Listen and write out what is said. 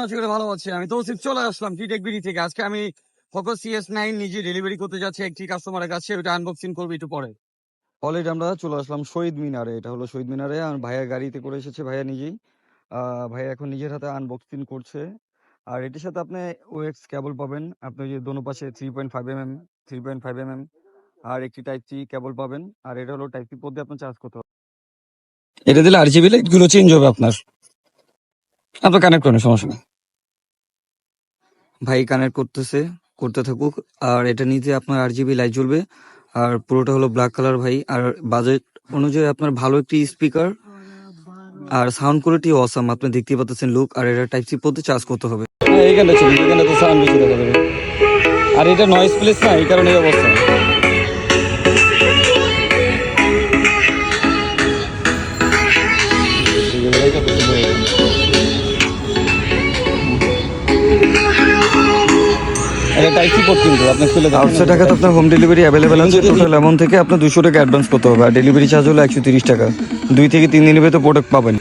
আছি? ভালো আছি। আমি তো চলে আসলাম টেকবিডি থেকে। আজকে আমি ফোকাস CS9 নিজে ডেলিভারি করতে যাচ্ছি একটি কাস্টমারের কাছে, ওটা আনবক্সিং করবো একটু পরে। অলরেডি আমরা চলে আসলাম শহীদ মিনারে। এটা হলো শহীদ মিনারে, আর ভাইয়া গাড়িতে করে এসেছে, ভাইয়া নিজেই। ভাইয়া এখন নিজের হাতে আনবক্সিং করছে। আর এটির সাথে আপনি ওএক্স কেবল পাবেন, আপনি যে দোনো পাশে 3.5 mm আর একটি টাইপ সি কেবল পাবেন। আর এটা হলো টাইপ সি পোর্ট দিয়ে আপনার চার্জ করতে হবে। এটা দিলে RGB লাইট গুলো চেঞ্জ হবে আপনার। আপনি কানেক্ট করেন, সমস্যা নেই। ভাই কানেক্ট করতে থাকুক। আর এটা নিচে আপনার RGB লাইট জ্বলবে, আর পুরোটা হলো ব্ল্যাক কালার ভাই। আর বাজেট অনুযায়ী আপনার ভালো একটি স্পিকার আর সাউন্ড কোয়ালিটি অসাম, আপনি দেখতে পাচ্ছেন লুক। আর এটা টাইপ সি পদ্ধতি চার্জ করতে হবে। এইখানটা ছিল, এখানে তো সাউন্ড বেশি দেখা যাবে। আর এটা নয়েজ প্লেস না, এই কারণে এই অবস্থা। আটশো টাকাতে আপনার হোম ডেলিভারি অ্যাভেলেবেল আছে। টোটাল অ্যামাউন্ট থেকে আপনার 200 টাকা অ্যাডভান্স করতে হবে, আর ডেলিভারি চার্জ হলো 130 টাকা। 2 থেকে 3 দিনের ভেতর প্রোডাক্ট পাবেন।